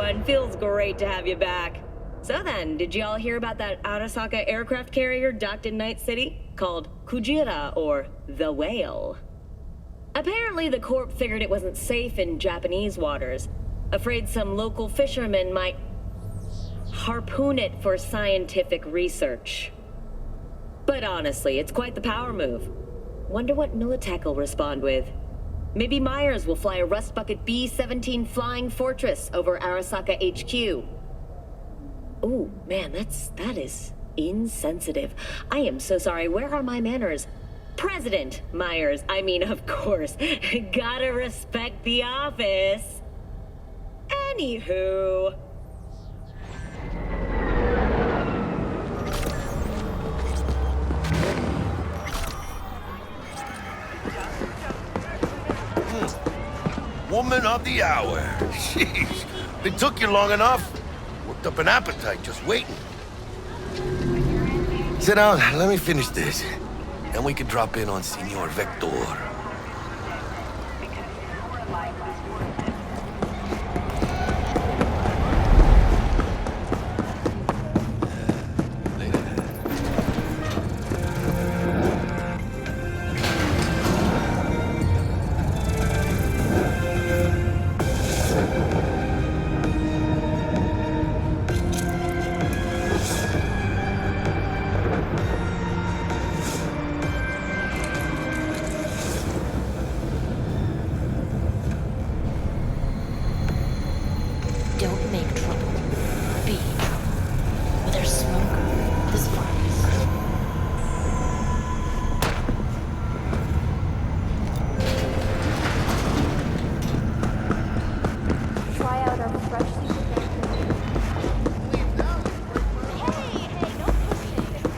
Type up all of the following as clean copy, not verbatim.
everyone. Feels great to have you back. So then, did y'all hear about that Arasaka aircraft carrier docked in Night City? Called Kujira, or the Whale. Apparently, the Corp figured it wasn't safe in Japanese waters. Afraid some local fishermen might harpoon it for scientific research. But honestly, it's quite the power move. Wonder what Militech will respond with. Maybe Myers will fly a Rust Bucket B-17 Flying Fortress over Arasaka HQ. Ooh, man, that is insensitive. I am so sorry. Where are my manners? President Myers, I mean, of course. Gotta respect the office. Anywho... Woman of the hour. Jeez, it took you long enough. Worked up an appetite just waiting. Sit down, let me finish this. Then we can drop in on Senor Vector. Don't make trouble. Be trouble. Where there's smoke, there's fire. Try out our freshly prepared. Hey, no pushing.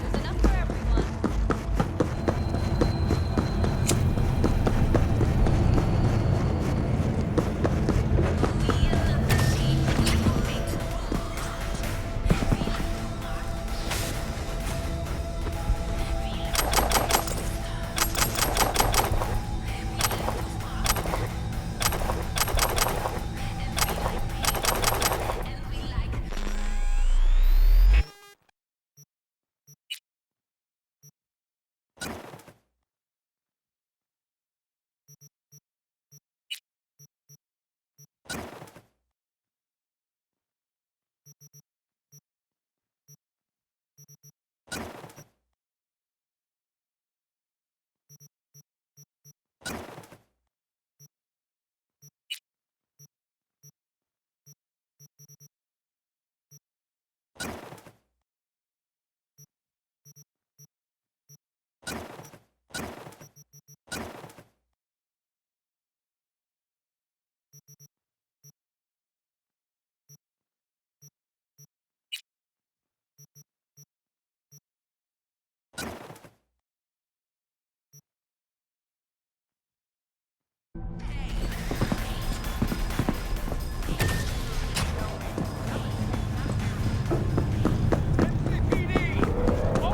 There's enough for everyone.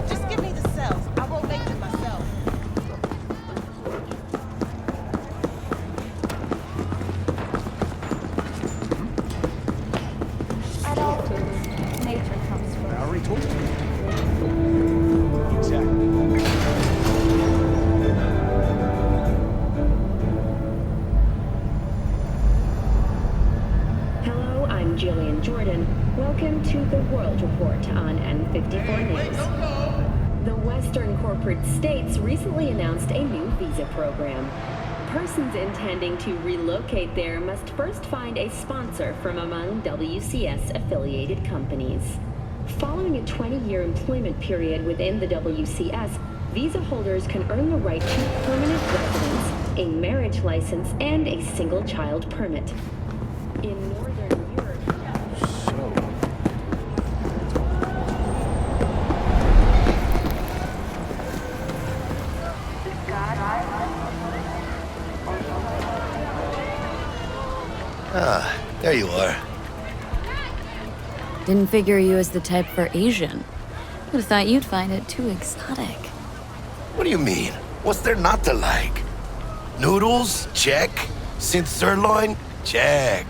Just give me the cells. I won't make them myself. At all times, nature comes first. I already told you. Exactly. Hello, I'm Jillian Jordan. Welcome to the World Report on N54 News. The Western corporate states recently announced a new visa program. Persons intending to relocate there must first find a sponsor from among WCS-affiliated companies. Following a 20-year employment period within the WCS, visa holders can earn the right to permanent residence, a marriage license, and a single-child permit. In Northern Europe... Ah, there you are. Didn't figure you as the type for Asian. Would have thought you'd find it too exotic. What do you mean? What's there not to like? Noodles? Check. Synth sirloin? check.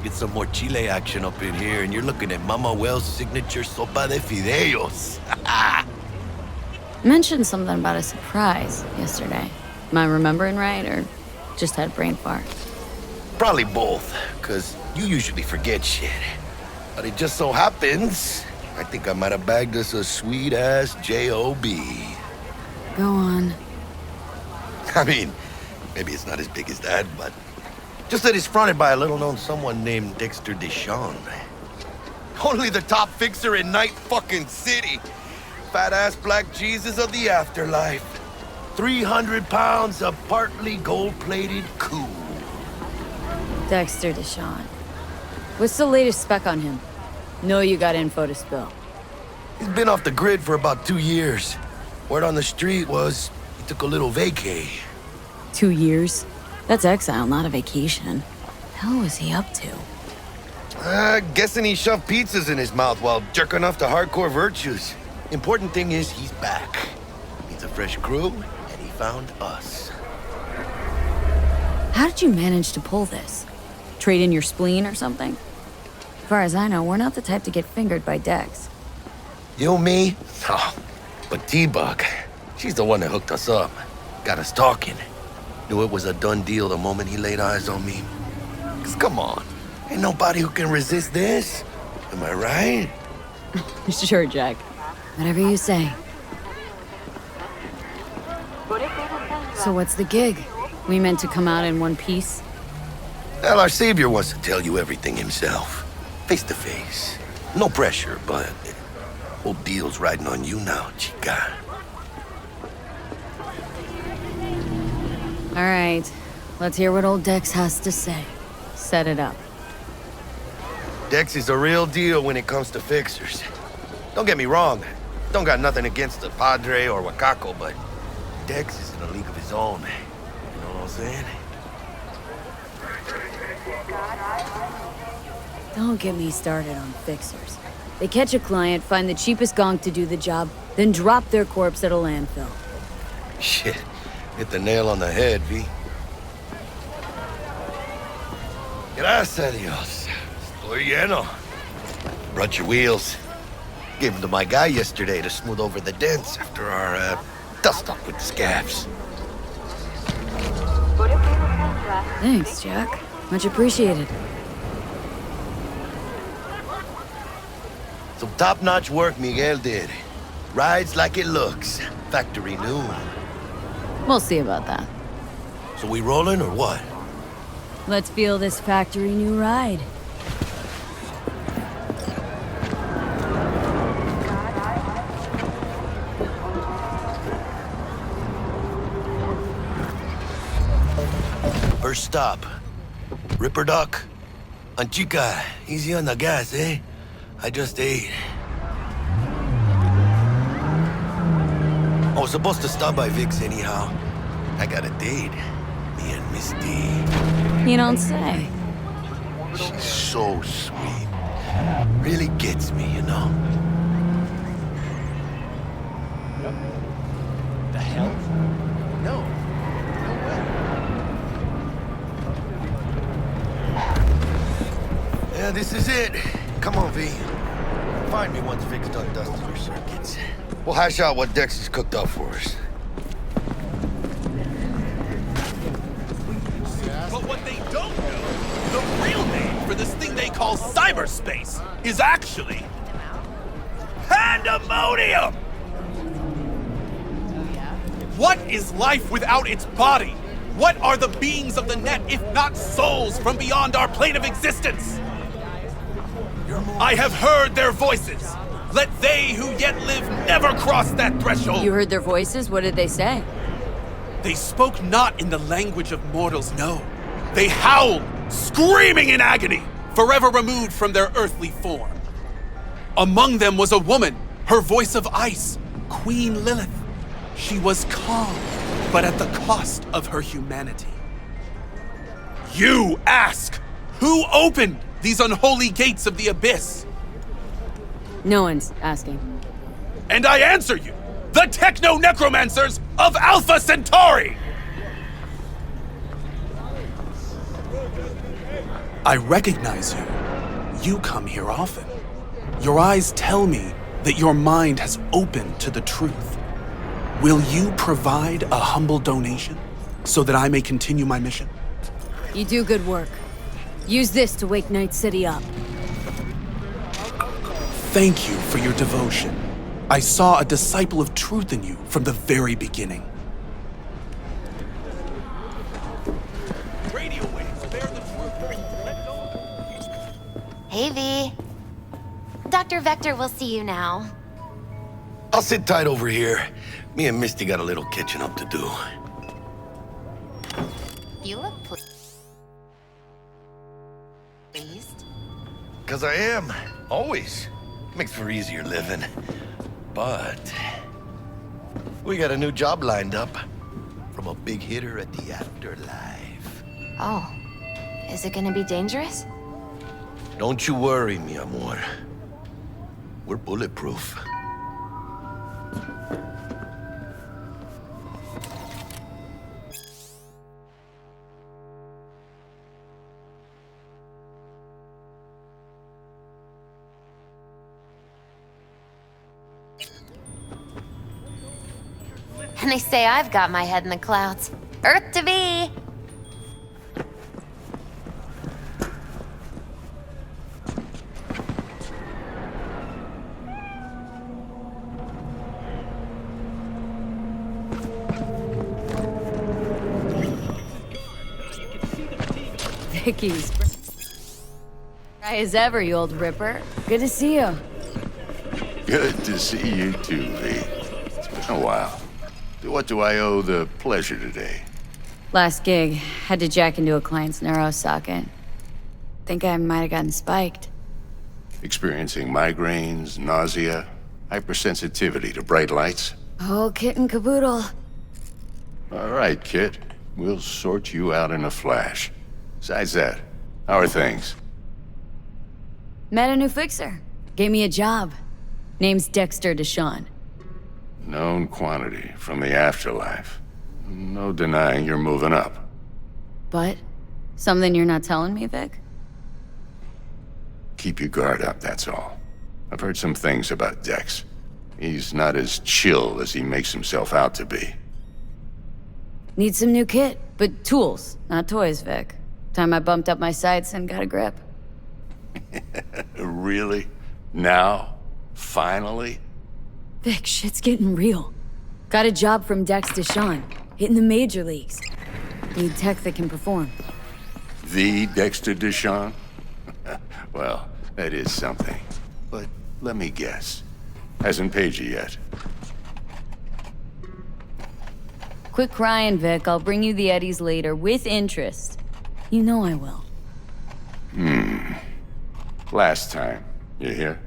Get some more Chile action up in here, and you're looking at Mama Wells' signature sopa de fideos. Mentioned something about a surprise yesterday. Am I remembering right, or just had brain fart? Probably both, because you usually forget shit. But it just so happens, I think I might have bagged us a sweet-ass J.O.B. Go on. I mean, maybe it's not as big as that, but just that it's fronted by a little-known someone named Dexter Dshawn. Only the top fixer in Night fucking City. Fat-ass black Jesus of the afterlife. 300 pounds of partly gold-plated cool. Dexter Dshawn. What's the latest spec on him? Know you got info to spill. He's been off the grid for about 2 years. Word on the street was he took a little vacay. 2 years? That's exile, not a vacation. Hell was he up to? Guessing he shoved pizzas in his mouth while jerking off to hardcore virtues. Important thing is he's back. Needs a fresh crew, and he found us. How did you manage to pull this? Trade in your spleen or something? As far as I know, we're not the type to get fingered by Dex. You, me? Oh, but T-Bug, she's the one that hooked us up. Got us talking. Knew it was a done deal the moment he laid eyes on me. 'Cause come on, ain't nobody who can resist this. Am I right? Sure, Jack. Whatever you say. So what's the gig? We meant to come out in one piece? Well, our savior wants to tell you everything himself. Face to face. No pressure, but whole deal's riding on you now, chica. All right. Let's hear what old Dex has to say. Set it up. Dex is a real deal when it comes to fixers. Don't get me wrong. Don't got nothing against the Padre or Wakako, but Dex is in a league of his own. You know what I'm saying? Don't get me started on fixers. They catch a client, find the cheapest gonk to do the job, then drop their corpse at a landfill. Shit. Hit the nail on the head, V. Gracias a Dios. Estoy lleno. Brought your wheels. Gave them to my guy yesterday to smooth over the dents after our, dust-up with the scabs. Thanks, Jack. Much appreciated. Some top-notch work Miguel did. Rides like it looks. Factory new. We'll see about that. So we rolling or what? Let's feel this factory new ride. First stop. Ripper Duck. And chica, easy on the gas, eh? I just ate. I was supposed to stop by Vic's anyhow. I got a date. Me and Misty. You don't say. She's so sweet. Really gets me, you know? The hell? No. Yeah, this is it. Come on, V. Find me once Vic's done dusting her circuits. We'll hash out what Dex has cooked up for us. But what they don't know, the real name for this thing they call cyberspace is actually pandemonium! What is life without its body? What are the beings of the net if not souls from beyond our plane of existence? I have heard their voices. Let they who yet live never cross that threshold. You heard their voices? What did they say? They spoke not in the language of mortals, no. They howled, screaming in agony, forever removed from their earthly form. Among them was a woman, her voice of ice, Queen Lilith. She was calm, but at the cost of her humanity. You ask, who opened these unholy gates of the abyss? No one's asking. And I answer you, the techno-necromancers of Alpha Centauri! I recognize you. You come here often. Your eyes tell me that your mind has opened to the truth. Will you provide a humble donation so that I may continue my mission? You do good work. Use this to wake Night City up. Thank you for your devotion. I saw a disciple of truth in you from the very beginning. Radio waves bear the truth. Hey, V. Dr. Vector will see you now. I'll sit tight over here. Me and Misty got a little catching up to do. You look pleased. 'Cause I am. Always. Makes for easier living. But we got a new job lined up from a big hitter at the afterlife. Oh, is it gonna be dangerous? Don't you worry, mi amor. We're bulletproof. And they say I've got my head in the clouds. Earth to be! Vicky's. Dry as ever, you old ripper. Good to see you. Good to see you too, V. It's been a while. What do I owe the pleasure today? Last gig, had to jack into a client's neuro socket. Think I might have gotten spiked. Experiencing migraines, nausea, hypersensitivity to bright lights? Oh, kit and caboodle. All right, kid. We'll sort you out in a flash. Besides that, how are things? Met a new fixer. Gave me a job. Name's Dexter Dshawn. Known quantity from the afterlife. No denying you're moving up. But, something you're not telling me, Vic? Keep your guard up, that's all. I've heard some things about Dex. He's not as chill as he makes himself out to be. Need some new kit, but tools, not toys, Vic. Time I bumped up my sights and got a grip. Really? Now? Finally? Vic, shit's getting real. Got a job from Dex Dshawn, hitting the major leagues. Need tech that can perform. The Dexter Dshawn? Well, that is something. But let me guess. Hasn't paid you yet. Quit crying, Vic. I'll bring you the eddies later, with interest. You know I will. Last time. You hear?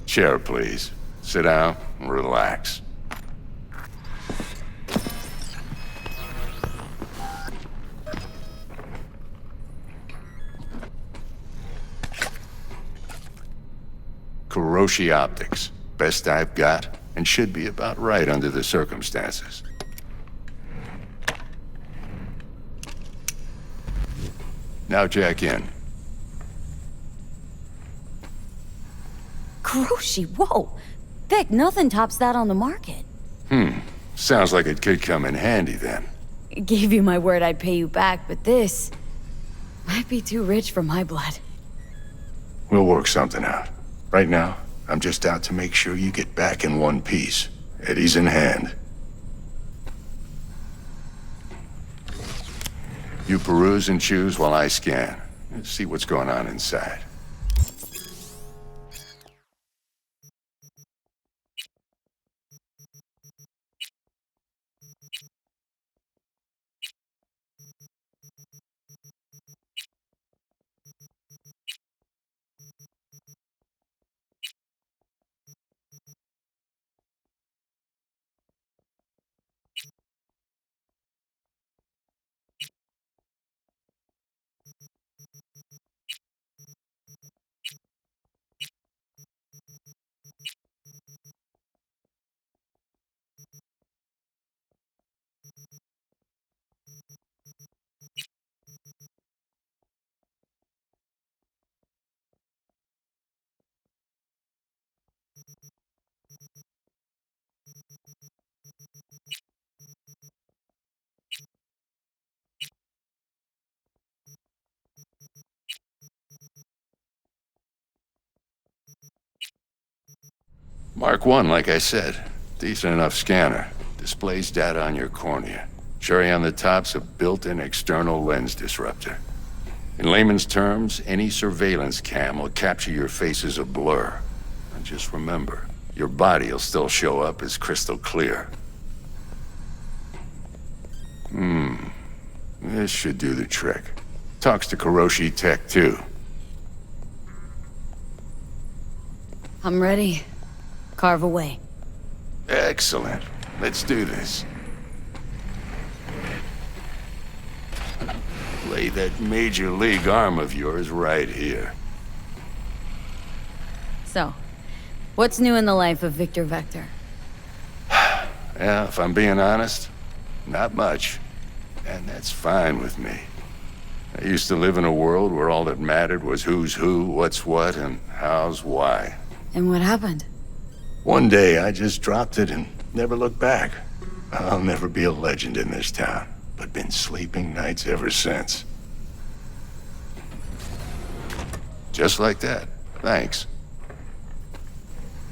Chair, please. Sit down and relax. Kuroshi Optics. Best I've got, and should be about right under the circumstances. Now jack in. Kuroshi, whoa! Vic, nothing tops that on the market. Sounds like it could come in handy then. Gave you my word I'd pay you back, but this might be too rich for my blood. We'll work something out. Right now, I'm just out to make sure you get back in one piece. Eddie's in hand. You peruse and choose while I scan. Let's see what's going on inside. Mark 1, like I said. Decent enough scanner. Displays data on your cornea. Cherry on the top's a built-in external lens disruptor. In layman's terms, any surveillance cam will capture your face as a blur. And just remember, your body will still show up as crystal clear. This should do the trick. Talks to Kuroshi Tech, too. I'm ready. Carve away. Excellent. Let's do this. Lay that major league arm of yours right here. So, what's new in the life of Victor Vector? Yeah, if I'm being honest, not much. And that's fine with me. I used to live in a world where all that mattered was who's who, what's what, and how's why. And what happened? One day, I just dropped it and never looked back. I'll never be a legend in this town, but been sleeping nights ever since. Just like that. Thanks.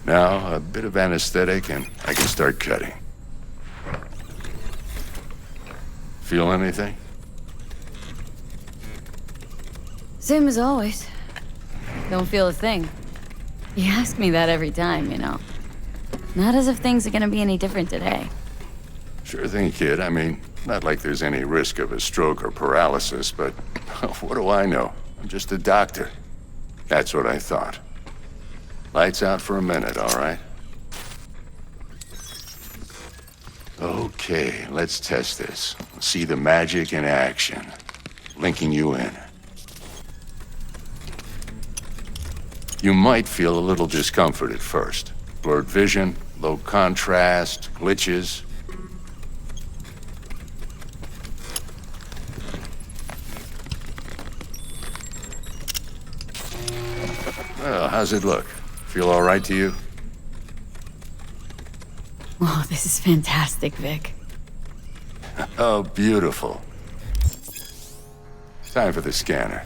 Now, a bit of anesthetic and I can start cutting. Feel anything? Same as always. Don't feel a thing. You ask me that every time, you know. Not as if things are gonna be any different today. Sure thing, kid. I mean, not like there's any risk of a stroke or paralysis, but what do I know? I'm just a doctor. That's what I thought. Lights out for a minute, all right? Okay, let's test this. See the magic in action. Linking you in. You might feel a little discomfort at first. Blurred vision, low contrast, glitches. Well, how's it look? Feel all right to you? Oh, this is fantastic, Vic. Oh, beautiful. Time for the scanner.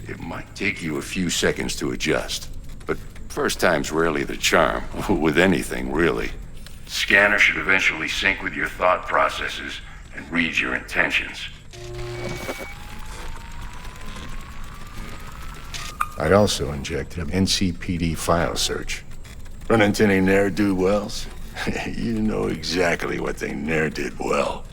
It might take you a few seconds to adjust, but first time's rarely the charm, with anything, really. Scanner should eventually sync with your thought processes and read your intentions. I also injected an NCPD file search. Run into any ne'er-do-wells? You know exactly what they ne'er did well.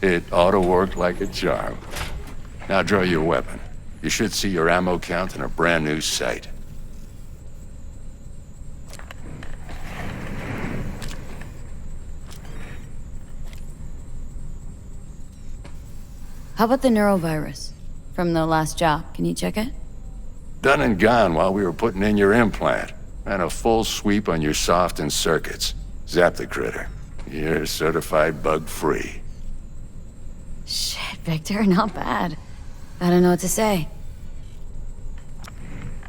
It ought to work like a charm. Now draw your weapon. You should see your ammo count in a brand new sight. How about the neurovirus? From the last job, can you check it? Done and gone while we were putting in your implant. And a full sweep on your soft and circuits. Zap the critter. You're certified bug-free. Shit, Victor, not bad. I don't know what to say.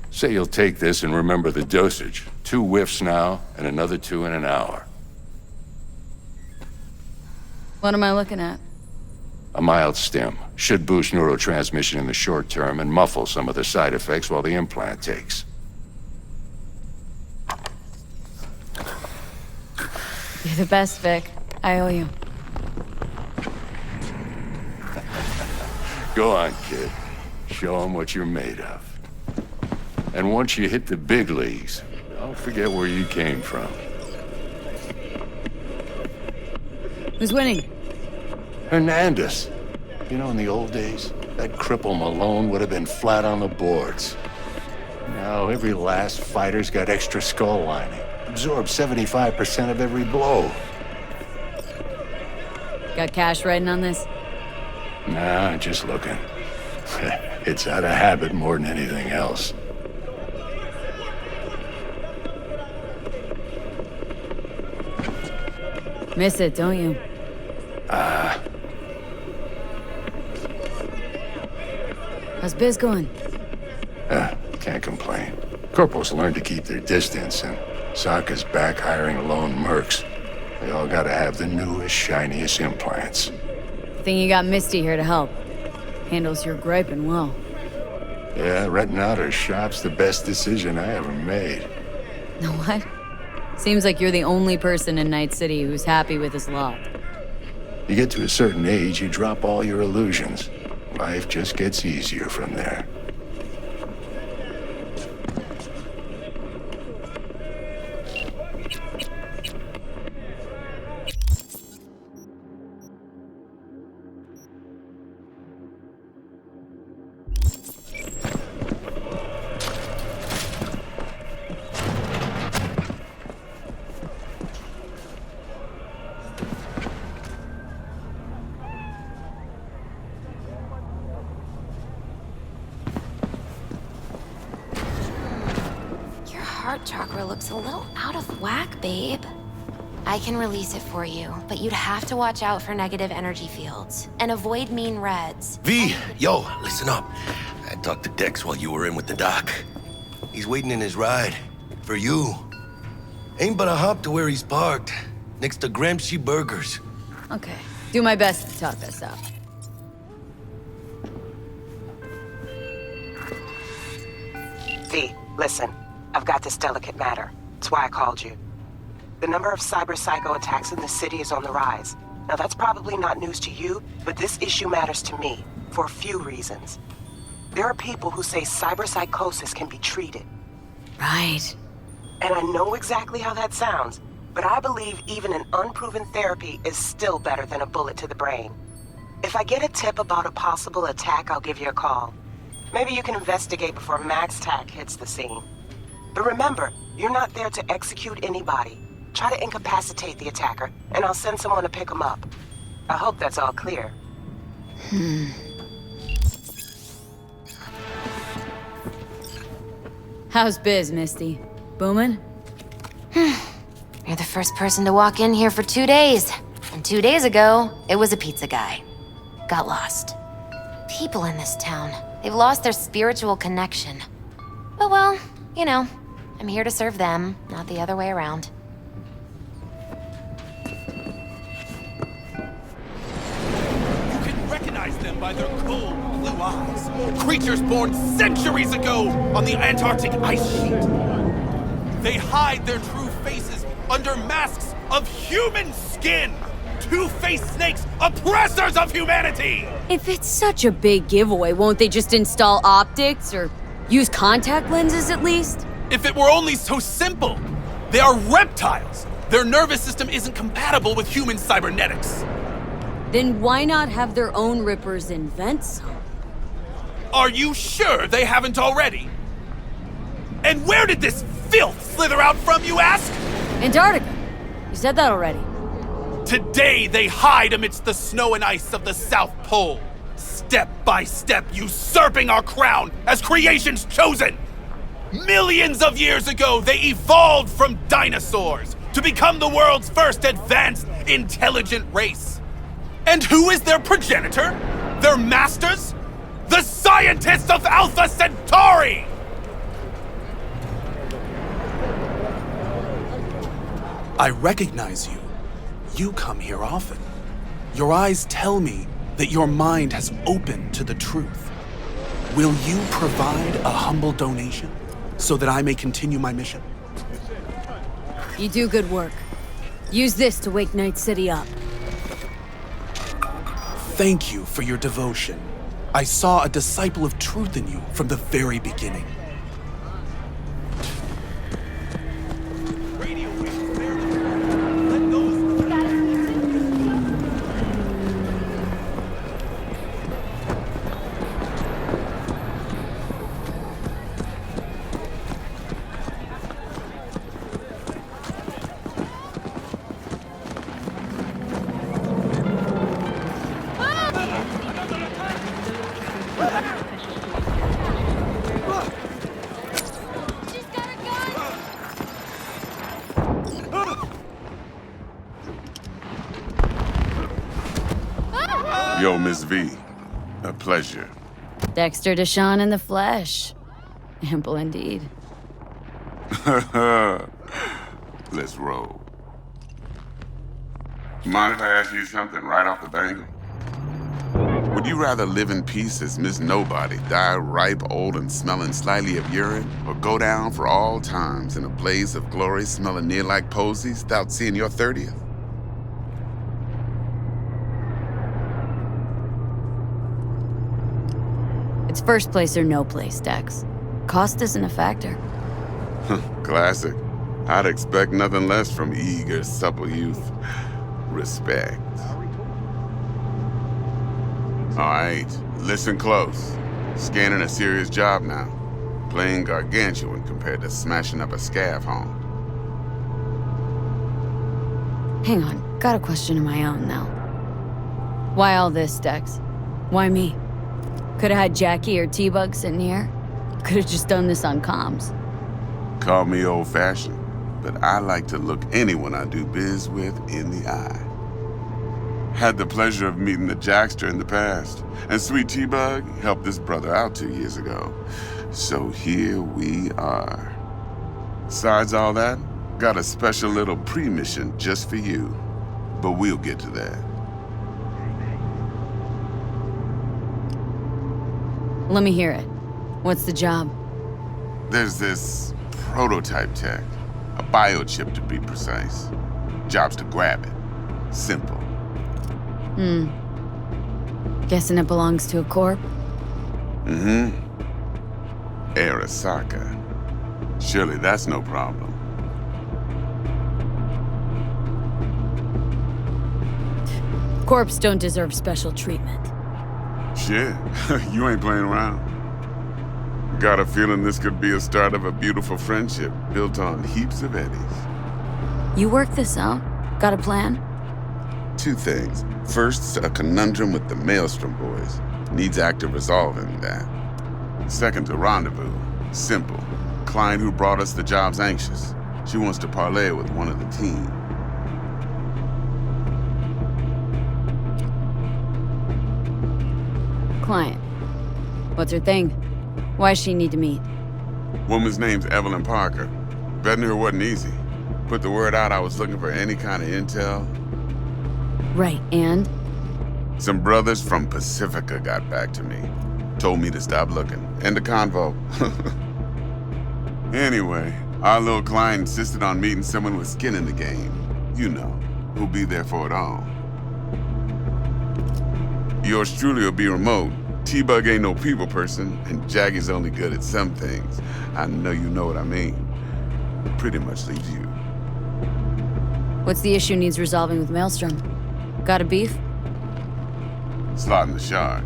Say you'll take this and remember the dosage. 2 whiffs now, and another 2 in an hour. What am I looking at? A mild stim. Should boost neurotransmission in the short term and muffle some of the side effects while the implant takes. You're the best, Vic. I owe you. Go on, kid. Show them what you're made of. And once you hit the big leagues, don't forget where you came from. Who's winning? Hernandez. You know, in the old days, that cripple Malone would have been flat on the boards. Now, every last fighter's got extra skull lining. Absorbs 75% of every blow. Got cash writing on this? Nah, just looking. It's out of habit more than anything else. Miss it, don't you? How's biz going? Can't complain. Corporals learn to keep their distance, and Sokka's back hiring lone mercs. They all gotta have the newest, shiniest implants. Think you got Misty here to help. Handles your griping well. Yeah, renting out her shop's the best decision I ever made. Know what? Seems like you're the only person in Night City who's happy with his lot. You get to a certain age, you drop all your illusions. Life just gets easier from there. Your heart chakra looks a little out of whack, babe. I can release it for you, but you'd have to watch out for negative energy fields and avoid mean reds. V, yo, listen up. I talked to Dex while you were in with the doc. He's waiting in his ride. For you. Ain't but a hop to where he's parked. Next to Gramsci Burgers. Okay. Do my best to talk this out. V, listen. I've got this delicate matter. That's why I called you. The number of cyber-psycho attacks in the city is on the rise. Now, that's probably not news to you, but this issue matters to me for a few reasons. There are people who say cyberpsychosis can be treated. Right. And I know exactly how that sounds, but I believe even an unproven therapy is still better than a bullet to the brain. If I get a tip about a possible attack, I'll give you a call. Maybe you can investigate before MaxTac hits the scene. But remember, you're not there to execute anybody. Try to incapacitate the attacker, and I'll send someone to pick him up. I hope that's all clear. How's biz, Misty? Booming? You're the first person to walk in here for 2 days. And 2 days ago, it was a pizza guy. Got lost. People in this town, they've lost their spiritual connection. But well, you know, I'm here to serve them, not the other way around. You can recognize them by their cold blue eyes. Creatures born centuries ago on the Antarctic ice sheet. They hide their true faces under masks of human skin. Two-faced snakes, oppressors of humanity! If it's such a big giveaway, won't they just install optics or use contact lenses at least? If it were only so simple! They are reptiles! Their nervous system isn't compatible with human cybernetics. Then why not have their own rippers invent some? Are you sure they haven't already? And where did this filth slither out from, you ask? Antarctica. You said that already. Today they hide amidst the snow and ice of the South Pole, step by step usurping our crown as creation's chosen. Millions of years ago, they evolved from dinosaurs to become the world's first advanced, intelligent race. And who is their progenitor? Their masters? The scientists of Alpha Centauri! I recognize you. You come here often. Your eyes tell me that your mind has opened to the truth. Will you provide a humble donation so that I may continue my mission? You do good work. Use this to wake Night City up. Thank you for your devotion. I saw a disciple of truth in you from the very beginning. Yo, Miss V. A pleasure. Dexter Dshawn in the flesh. Ample indeed. Let's roll. Mind if I ask you something right off the bangle? Would you rather live in peace as Miss Nobody, die ripe, old, and smelling slightly of urine, or go down for all times in a blaze of glory smelling near like posies without seeing your 30th? It's first place or no place, Dex. Cost isn't a factor. Classic. I'd expect nothing less from eager, supple youth. Respect. All right, listen close. Scanning a serious job now. Playing gargantuan compared to smashing up a scav home. Hang on, got a question of my own now. Why all this, Dex? Why me? Could've had Jackie or T-Bug sitting here. Could've just done this on comms. Call me old-fashioned, but I like to look anyone I do biz with in the eye. Had the pleasure of meeting the Jackster in the past, and Sweet T-Bug helped this brother out 2 years ago. So here we are. Besides all that, got a special little pre-mission just for you. But we'll get to that. Let me hear it. What's the job? There's this prototype tech, a biochip to be precise. Job's to grab it. Simple. Guessing it belongs to a corp? Mm-hmm. Arasaka. Surely that's no problem. Corps don't deserve special treatment. Shit, you ain't playing around. Got a feeling this could be a start of a beautiful friendship built on heaps of eddies. You work this out? Got a plan? 2 things. First, a conundrum with the Maelstrom boys. Needs active resolving that. Second, a rendezvous. Simple. Client who brought us the job's anxious. She wants to parlay with one of the team. Client. What's her thing? Why does she need to meet? Woman's name's Evelyn Parker. Betting her wasn't easy. Put the word out I was looking for any kind of intel. Right, and? Some brothers from Pacifica got back to me. Told me to stop looking. End the convo. Anyway, our little client insisted on meeting someone with skin in the game. You know, who'll be there for it all. Yours truly will be remote. T-Bug ain't no people person, and Jaggy's only good at some things. I know you know what I mean. Pretty much leaves you. What's the issue needs resolving with Maelstrom? Got a beef? Slotting the shard.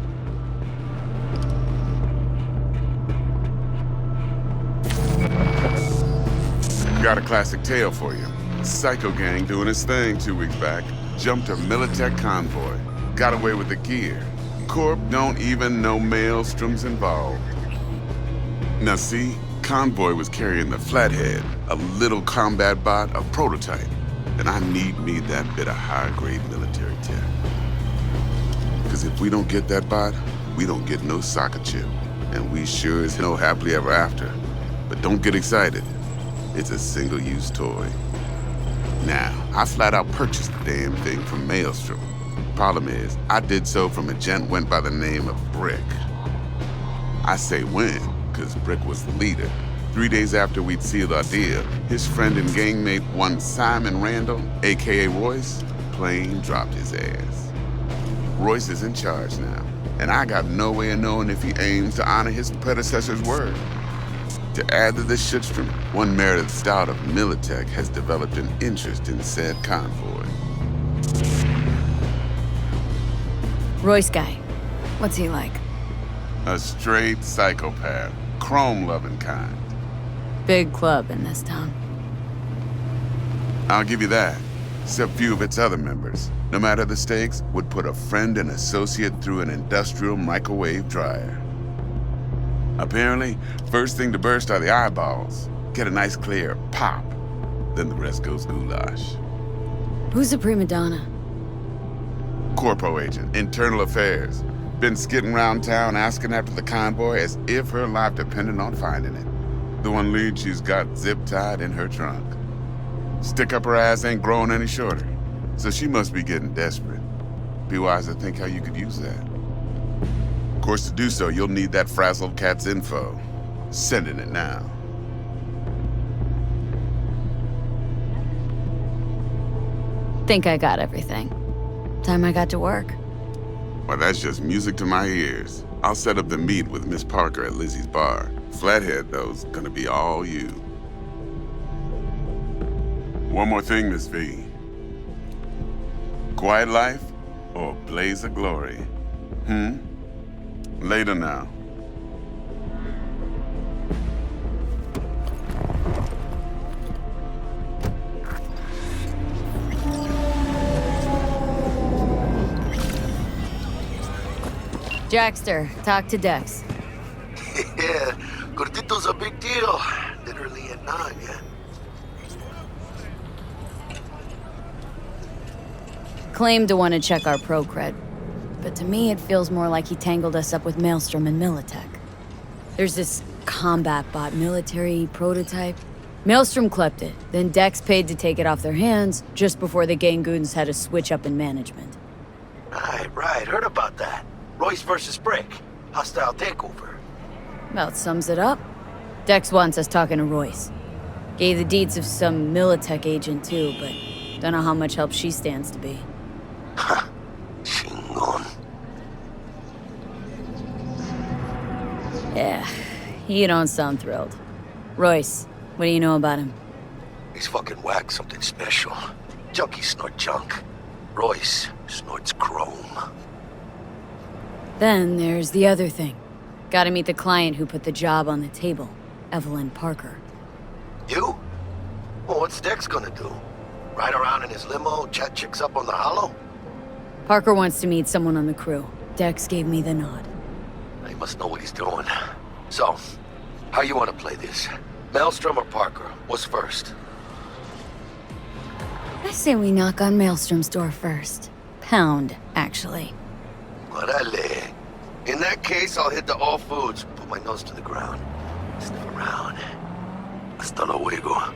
Got a classic tale for you. Psycho gang doing his thing 2 weeks back. Jumped a Militech convoy. Got away with the gear. Corp don't even know Maelstrom's involved. Now see, convoy was carrying the Flathead, a little combat bot, a prototype. And I need me that bit of high-grade military tech. Because if we don't get that bot, we don't get no soccer chip. And we sure as hell happily ever after. But don't get excited. It's a single-use toy. Now, I flat out purchased the damn thing from Maelstrom. Problem is, I did so from a gent went by the name of Brick. I say when, because Brick was the leader. 3 days after we'd sealed our deal, his friend and gangmate, one Simon Randall, aka Royce, plain dropped his ass. Royce is in charge now, and I got no way of knowing if he aims to honor his predecessor's word. To add to this shitstream, one Meredith Stout of Militech has developed an interest in said convoy. Royce guy. What's he like? A straight psychopath, chrome-loving kind. Big club in this town. I'll give you that. Except few of its other members, no matter the stakes, would put a friend and associate through an industrial microwave dryer. Apparently, first thing to burst are the eyeballs. Get a nice clear pop. Then the rest goes goulash. Who's a prima donna? Corpo agent, internal affairs. Been skidding around town asking after the convoy as if her life depended on finding it. The one lead she's got zip-tied in her trunk. Stick up her ass ain't growing any shorter. So she must be getting desperate. Be wise to think how you could use that. Of course, to do so, you'll need that frazzled cat's info. Sending it now. Think I got everything. Time I got to work. Well, that's just music to my ears. I'll set up the meet with Miss Parker at Lizzie's bar. Flathead, though's gonna be all you. One more thing, Miss V. Quiet life or blaze of glory? Later now. Dexter, talk to Dex. Yeah, Gordito's a big deal. Literally a 9, yeah. Claimed to want to check our pro cred, but to me it feels more like he tangled us up with Maelstrom and Militech. There's this combat bot military prototype. Maelstrom clept it, then Dex paid to take it off their hands just before the Gangoons had a switch up in management. Right, heard about that. Royce versus Brick. Hostile takeover. About sums it up. Dex wants us talking to Royce. Gave the deeds of some Militech agent too, but don't know how much help she stands to be. Ha. Chingon. Yeah, you don't sound thrilled. Royce, what do you know about him? He's fucking whack something special. Junkies snort junk. Royce snorts chrome. Then there's the other thing. Gotta meet the client who put the job on the table, Evelyn Parker. You? Well, what's Dex gonna do? Ride around in his limo, chat chicks up on the hollow? Parker wants to meet someone on the crew. Dex gave me the nod. He must know what he's doing. So, how you want to play this? Maelstrom or Parker? What's first? I say we knock on Maelstrom's door first. Pound, actually. Orale. In that case, I'll hit the all foods, put my nose to the ground, sniff around. Hasta luego.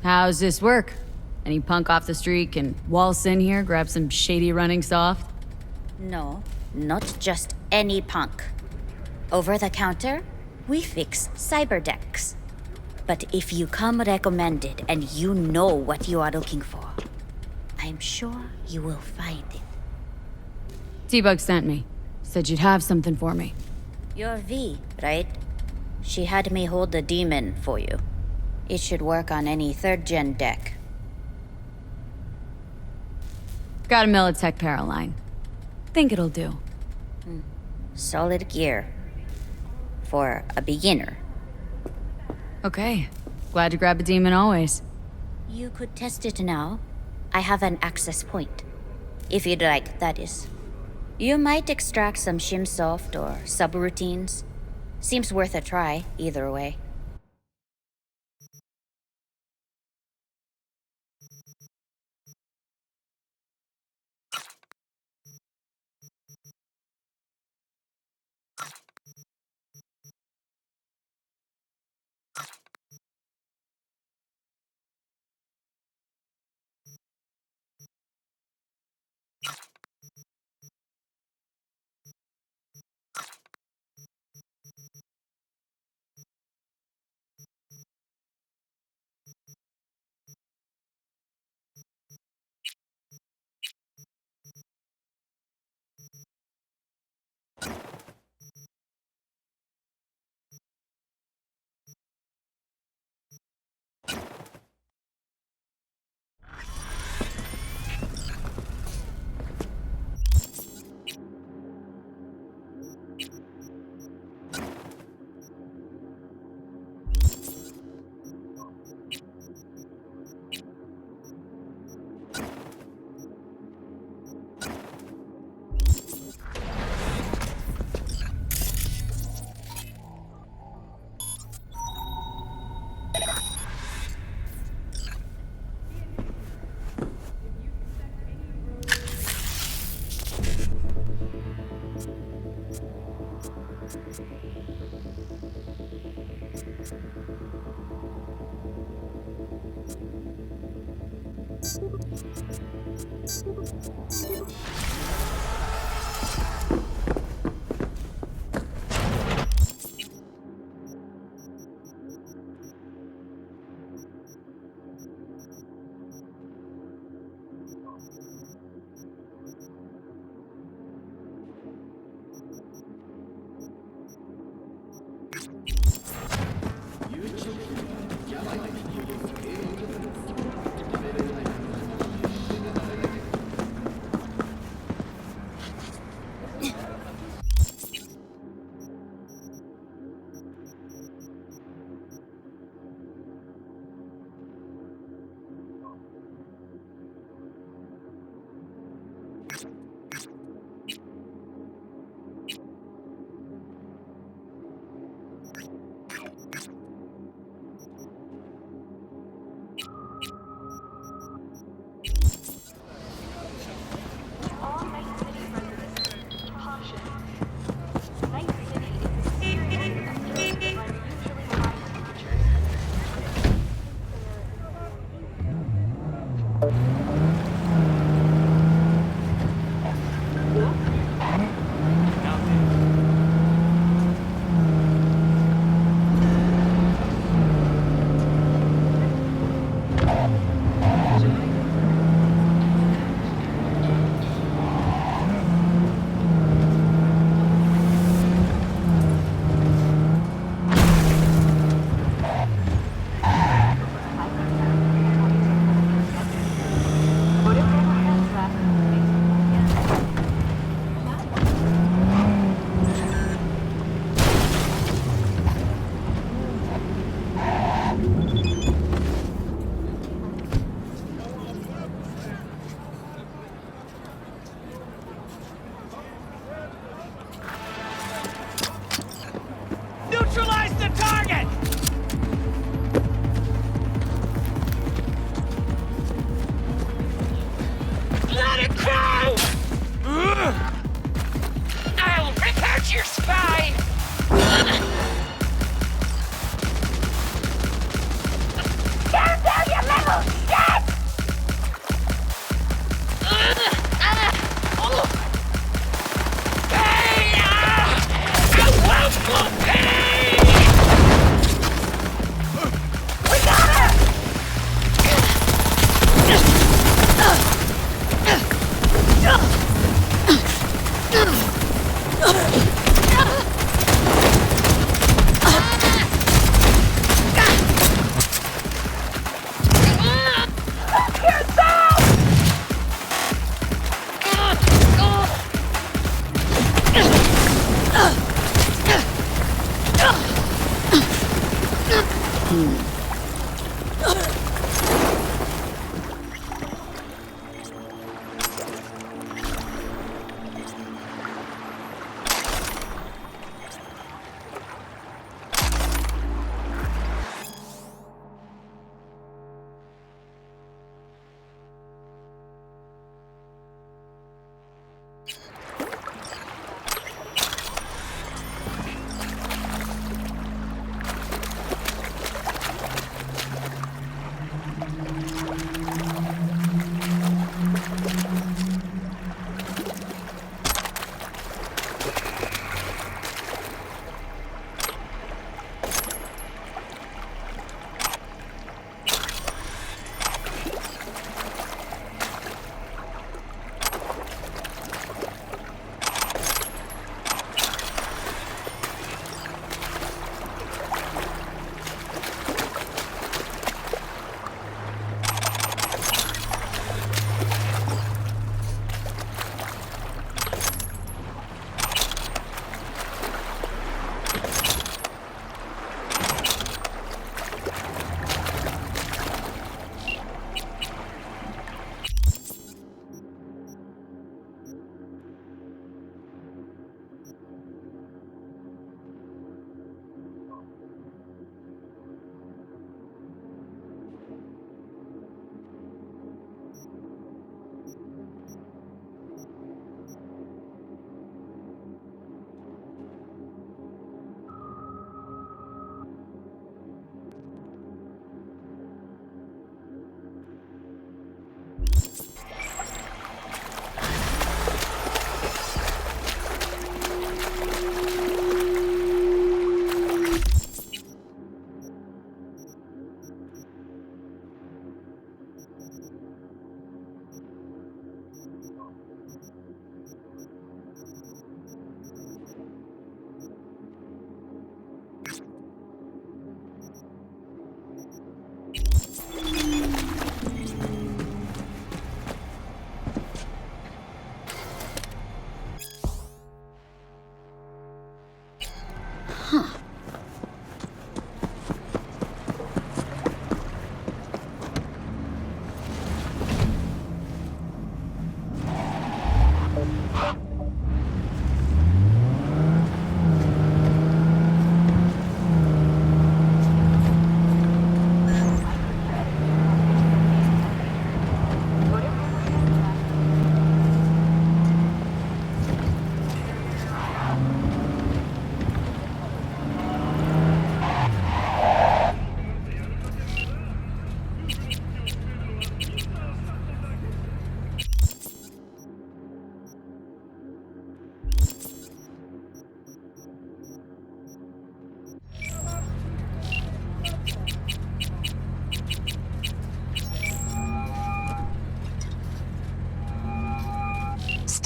How's this work? Any punk off the street can waltz in here, grab some shady running soft? No, not just any punk. Over the counter, we fix cyberdecks. But if you come recommended and you know what you are looking for, I'm sure you will find it. T-Bug sent me. Said you'd have something for me. You're V, right? She had me hold the demon for you. It should work on any 3rd-gen deck. Got a Militech Paraline. Think it'll do. Solid gear. For a beginner. Okay. Glad to grab a demon always. You could test it now. I have an access point. If you'd like, that is. You might extract some shimsoft or subroutines. Seems worth a try, either way.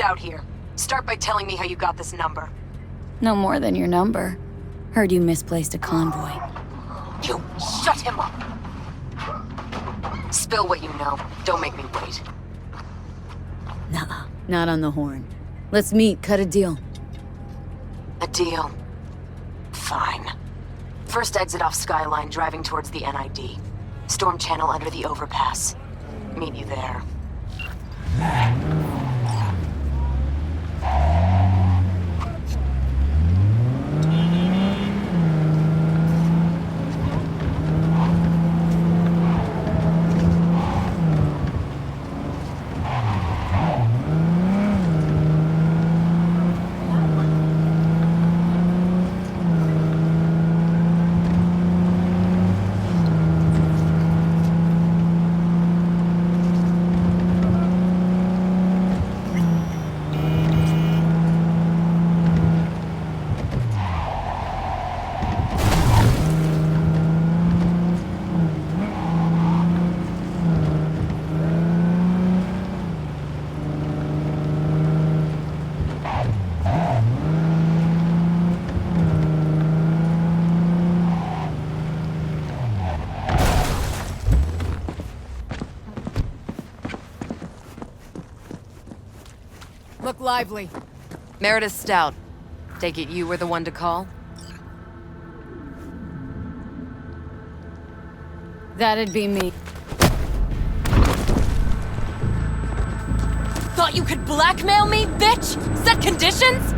camped out here. Start by telling me how you got this number. No more than your number. Heard you misplaced a convoy. You shut him up! Spill what you know. Don't make me wait. Nuh-uh. Not on the horn. Let's meet, cut a deal. A deal? Fine. First exit off Skyline, driving towards the NID. Storm channel under the overpass. Meet you there. Look lively. Meredith Stout. Take it you were the one to call? That'd be me. Thought you could blackmail me, bitch? Set conditions?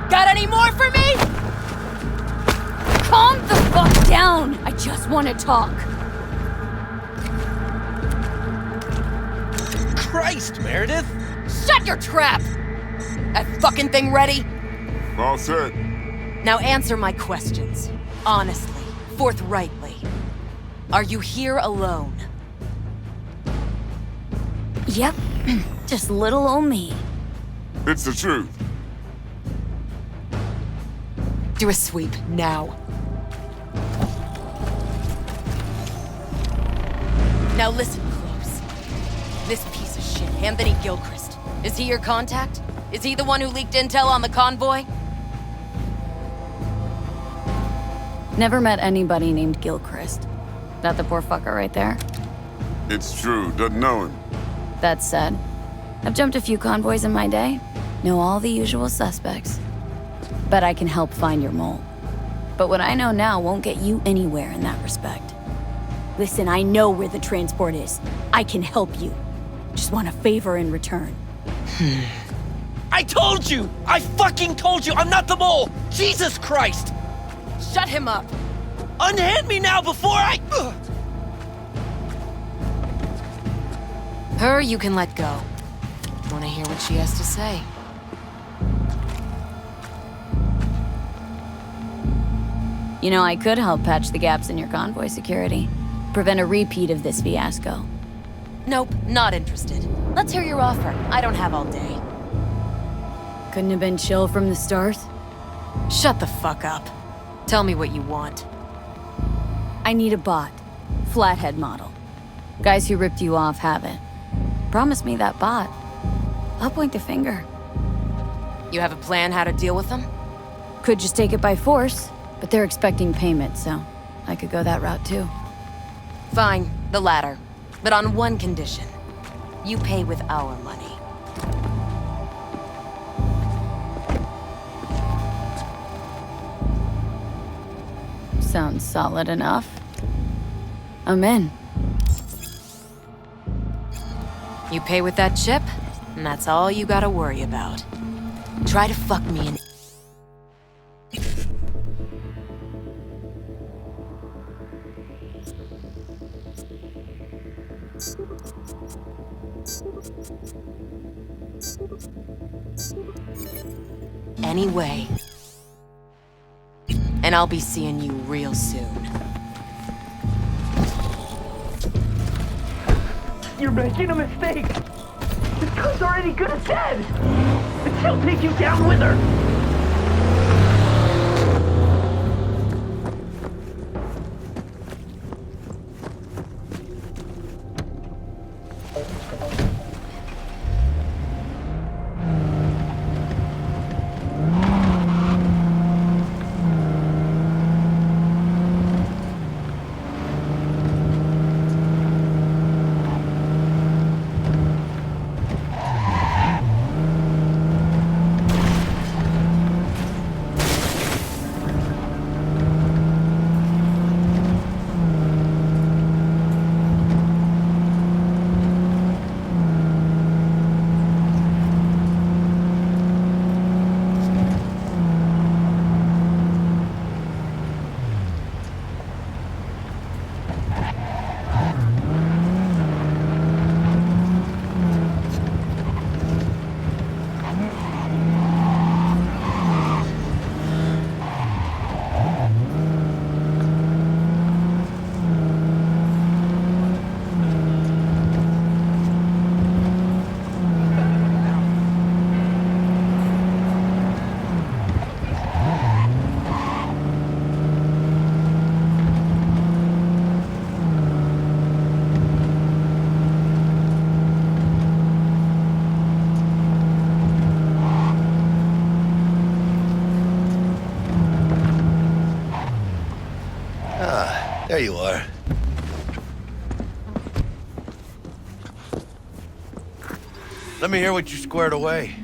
Got any more for me? Calm the fuck down! I just want to talk. Christ, Meredith! Shut your trap! That fucking thing ready? All set. Now answer my questions. Honestly, forthrightly. Are you here alone? Yep. Just little old me. It's the truth. Do a sweep, now. Now listen close. This piece of shit, Anthony Gilchrist. Is he your contact? Is he the one who leaked intel on the convoy? Never met anybody named Gilchrist. That the poor fucker right there? It's true. Doesn't know him. That said, I've jumped a few convoys in my day. Know all the usual suspects. Bet I can help find your mole. But what I know now won't get you anywhere in that respect. Listen, I know where the transport is. I can help you. Just want a favor in return. I told you! I fucking told you! I'm not the mole! Jesus Christ! Shut him up! Unhand me now before I... Ugh. Her you can let go. Wanna hear what she has to say? You know, I could help patch the gaps in your convoy security. Prevent a repeat of this fiasco. Nope, not interested. Let's hear your offer. I don't have all day. Couldn't have been chill from the start? Shut the fuck up. Tell me what you want. I need a bot. Flathead model. Guys who ripped you off have it. Promise me that bot. I'll point the finger. You have a plan how to deal with them? Could just take it by force, but they're expecting payment, so I could go that route too. Fine, the latter. But on one condition. You pay with our money. Sounds solid enough. I'm in. You pay with that chip, and that's all you gotta worry about. Try to fuck me in. Anyway. And I'll be seeing you real soon. You're making a mistake! This girl's already good as dead! And she'll take you down with her! There you are. Let me hear what you squared away.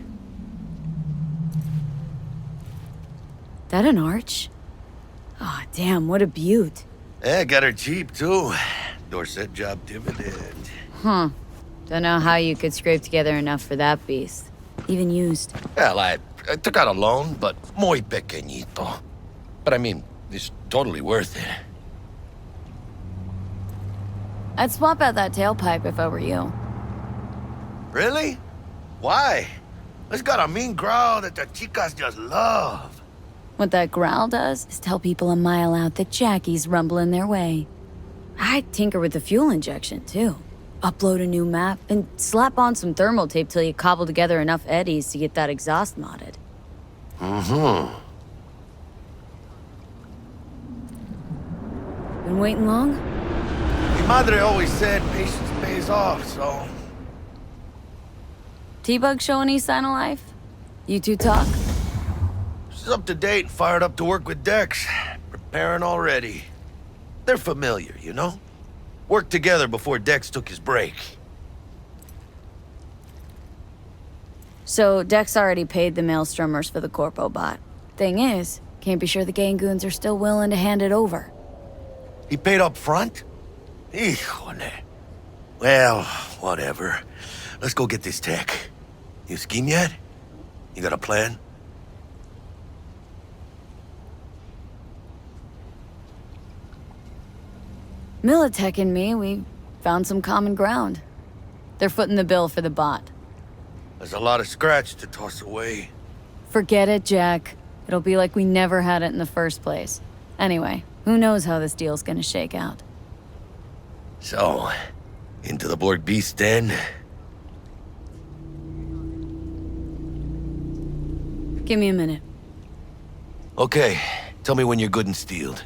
That an arch? Aw, damn, what a beaut. Yeah, got her cheap, too. Dorset job dividend. Huh. Don't know how you could scrape together enough for that beast. Even used. Well, I took out a loan, but muy pequeñito. But I mean, it's totally worth it. I'd swap out that tailpipe if I were you. Really? Why? It's got a mean growl that the chicas just love. What that growl does is tell people a mile out that Jackie's rumbling their way. I'd tinker with the fuel injection, too. Upload a new map, and slap on some thermal tape till you cobble together enough eddies to get that exhaust modded. Mm-hmm. Been waiting long? Mi madre always said patience pays off, so... T-Bug show any sign of life? You two talk? She's up to date, fired up to work with Dex. Preparing already. They're familiar, you know? Worked together before Dex took his break. So, Dex already paid the Maelstromers for the Corpo bot. Thing is, can't be sure the Gangoons are still willing to hand it over. He paid up front? Híjole. Well, whatever. Let's go get this tech. You scheme yet? You got a plan? Militech and me, we found some common ground. They're footing the bill for the bot. There's a lot of scratch to toss away. Forget it, Jack. It'll be like we never had it in the first place. Anyway, who knows how this deal's gonna shake out. So, into the Borg Beast den? Give me a minute. Okay, tell me when you're good and steeled.